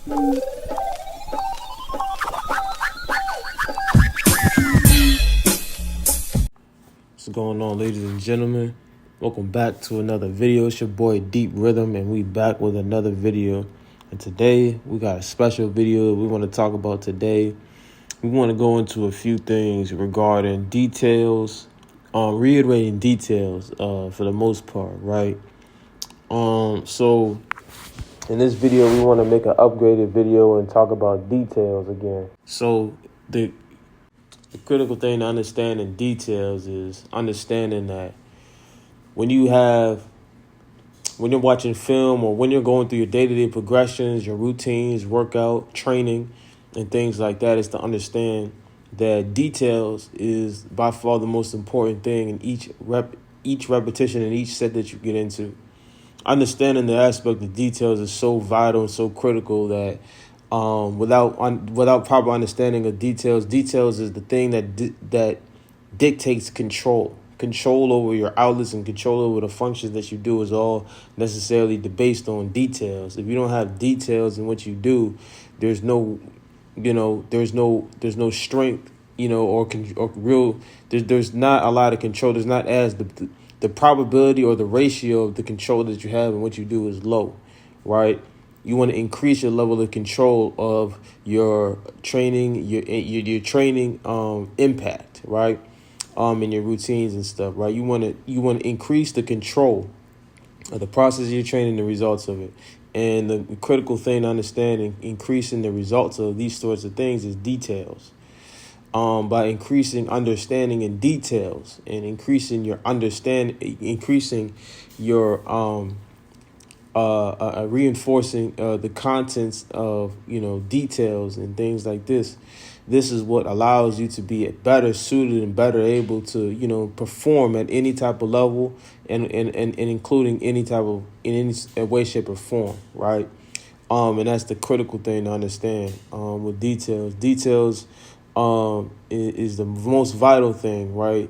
What's going on, ladies and gentlemen? Welcome back to another video. It's your boy Deep Rhythm, and we back with another video. And today we got a special video we want to talk about today. We want to go into a few things regarding details, reiterating details for the most part, right? So in this video, we want to make an upgraded video and talk about details again. So the critical thing to understand in details is understanding that when you're watching film or when you're going through your day-to-day progressions, your routines, workout, training, and things like that, is to understand that details is by far the most important thing in each repetition and each set that you get into. Understanding the aspect of details is so vital and so critical that without proper understanding of details is the thing that dictates control over your outlets and control over the functions that you do is all necessarily based on details. If you don't have details in what you do, there's no strength, or real. There's not a lot of control. There's not as the probability or the ratio of the control that you have in what you do is low, right? You want to increase your level of control of your training, your training impact, right? And your routines and stuff, right? You want to increase the control of the process of your training, the results of it. And the critical thing to understand increasing the results of these sorts of things is details. By increasing understanding in details and increasing your reinforcing the contents of details and things like this. This is what allows you to be better suited and better able to perform at any type of level and including in any way, shape, or form, right? And that's the critical thing to understand with details. Details is the most vital thing, right?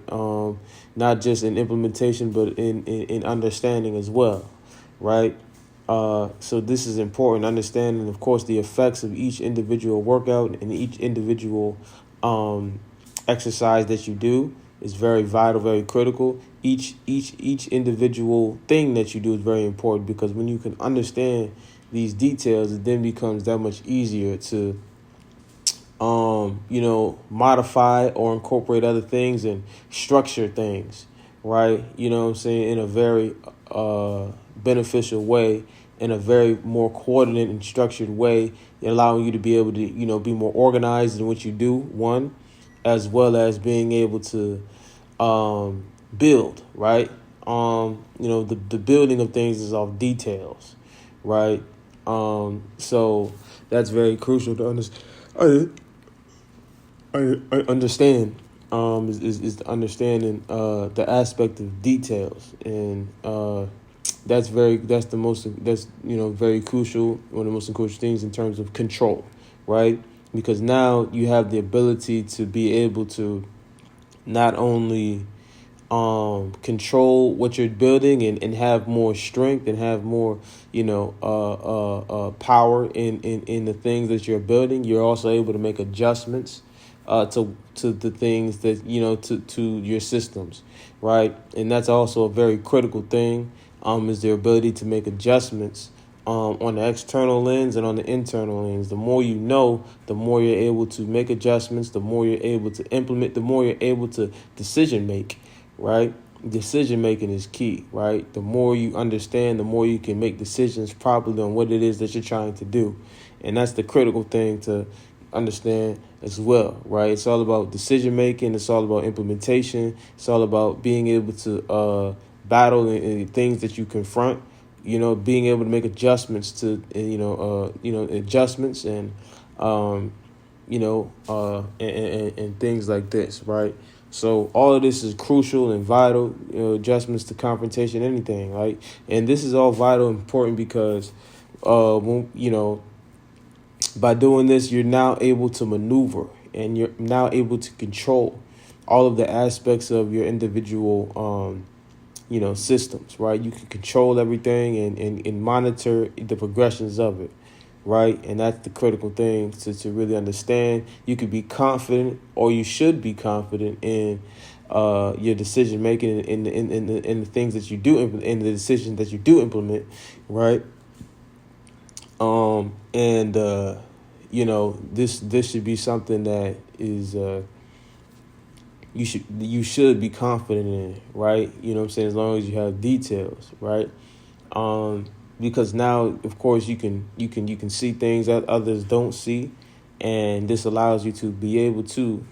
Not just in implementation, but in understanding as well, right? So this is important, understanding, of course, the effects of each individual workout and each individual exercise that you do is very vital, very critical. Each individual thing that you do is very important, because when you can understand these details, it then becomes that much easier to modify or incorporate other things and structure things, right? You know what I'm saying? In a very beneficial way, in a very more coordinated and structured way, allowing you to be able to, be more organized in what you do, one, as well as being able to build, right? The building of things is off details, right? So that's very crucial to understand. I understand is the understanding the aspect of details, and that's very crucial. One of the most crucial things in terms of control, right? Because now you have the ability to be able to not only control what you're building and have more strength and have more power in the things that you're building. You're also able to make adjustments to the things that to your systems, right? And that's also a very critical thing, is their ability to make adjustments on the external lens and on the internal lens. The more you know, the more you're able to make adjustments, the more you're able to implement, the more you're able to decision make, right? Decision making is key, right? The more you understand, the more you can make decisions properly on what it is that you're trying to do. And that's the critical thing to understand as well, right? It's all about decision making. It's all about implementation. It's all about being able to battle in things that you confront, being able to make adjustments to, adjustments and things like this, right? So all of this is crucial and vital, adjustments to confrontation, anything, right? And this is all vital and important because, by doing this, you're now able to maneuver and you're now able to control all of the aspects of your individual, systems, right? You can control everything and monitor the progressions of it, right? And that's the critical thing to really understand. You could be confident, or you should be confident in your decision making in the things that you do in the decisions that you do implement, right? And this should be something that is you should be confident in, right? You know what I'm saying? As long as you have details, right? Because now, of course, you can see things that others don't see, and this allows you to be able to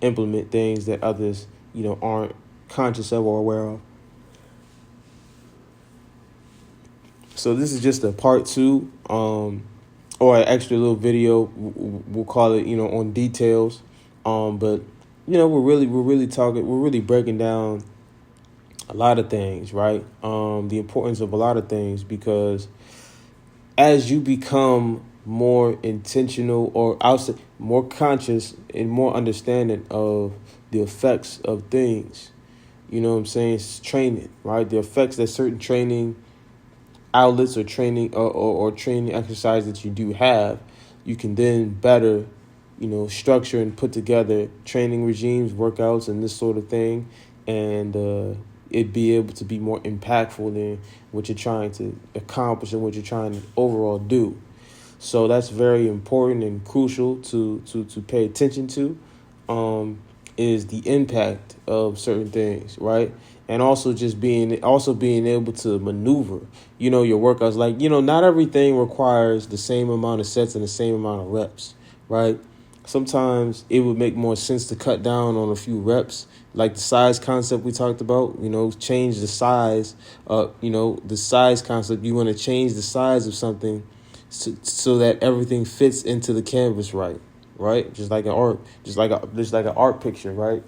implement things that others aren't conscious of or aware of. So this is just a part two, or an extra little video. We'll call it, on details. But we're really breaking down a lot of things, right? The importance of a lot of things, because as you become more intentional, or outside, more conscious and more understanding of the effects of things, you know what I'm saying? It's training, right? The effects that certain training outlets or training or training exercise that you do have, you can then better, structure and put together training regimes, workouts, and this sort of thing, and it be able to be more impactful than what you're trying to accomplish and what you're trying to overall do. So that's very important and crucial to pay attention to, is the impact of certain things, right? And also just being able to maneuver, your workouts. Like, not everything requires the same amount of sets and the same amount of reps, right? Sometimes it would make more sense to cut down on a few reps, like the size concept we talked about, change the size, the size concept. You want to change the size of something so that everything fits into the canvas right? Just like an art picture, right?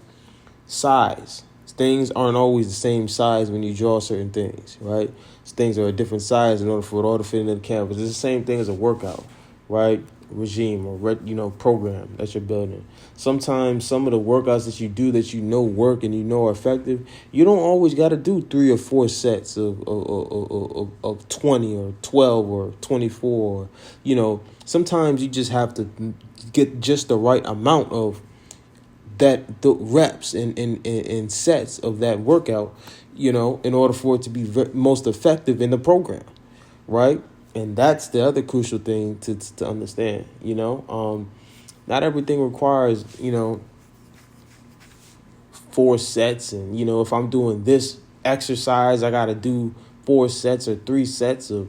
Size. Things aren't always the same size when you draw certain things, right? Things are a different size in order for it all to fit into the canvas. It's the same thing as a workout, right? Regime or program that you're building. Sometimes some of the workouts that you do that work and are effective, you don't always got to do 3 or 4 sets of 20 or 12 or 24. Sometimes you just have to get just the right amount of the reps and sets of that workout, in order for it to be most effective in the program, right? And that's the other crucial thing to understand, not everything requires, 4 sets. And, if I'm doing this exercise, I got to do 4 sets or 3 sets of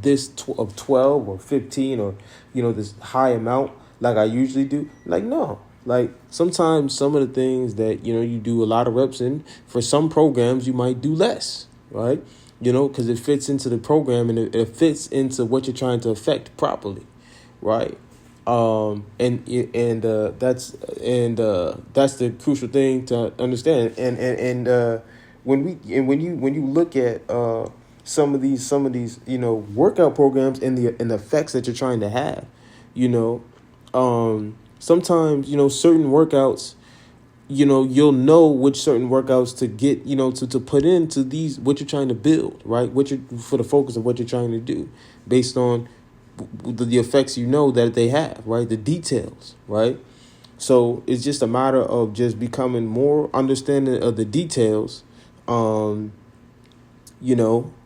this of 12 or 15 or, this high amount like I usually do. Like, no. Like, sometimes some of the things that, you do a lot of reps in, for some programs, you might do less, right? Because it fits into the program and it fits into what you're trying to affect properly, right? That's the crucial thing to understand. And when you look at some of these workout programs and the effects that you're trying to have, sometimes certain workouts, you'll know which certain workouts to get, to put into these, what you're trying to build, right? For the focus of what you're trying to do, based on the effects that they have, right? The details, right? So it's just a matter of just becoming more understanding of the details, and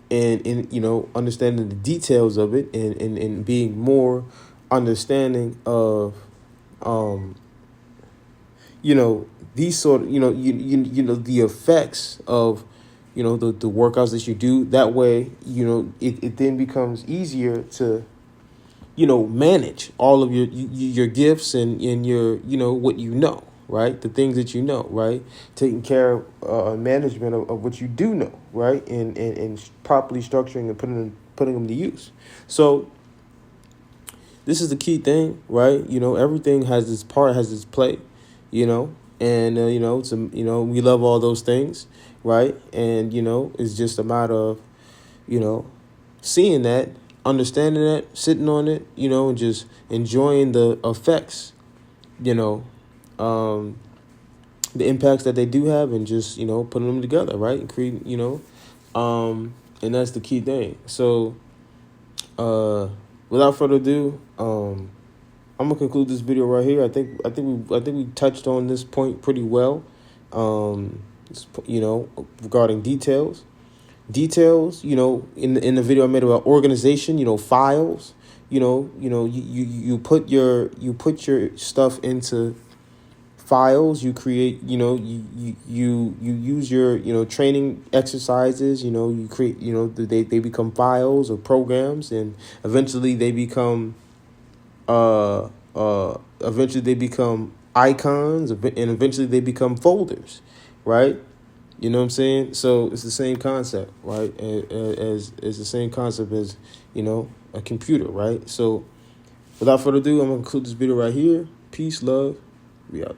understanding the details of it, and being more understanding of, these sort of, the effects of, the workouts that you do. That way, it then becomes easier to, manage all of your gifts and your, what right? The things that right? Taking care of management of what you do know, right? And properly structuring and putting them to use. So this is the key thing, right? Everything has its part, has its play, and, we love all those things, right? And, it's just a matter of, seeing that, understanding that, sitting on it, and just enjoying the effects, the impacts that they do have, and just, putting them together, right? And creating, and that's the key thing. So, without further ado, I'm gonna conclude this video right here. I think we touched on this point pretty well. Regarding details. In the video I made about organization, files. You put your stuff into files. You create, you use your training exercises. You create, they become files or programs, and eventually they become icons, and eventually they become folders, right? You know what I'm saying? So it's the same concept, right? As the same concept as, a computer, right? So without further ado, I'm gonna conclude this video right here. Peace, love, we out.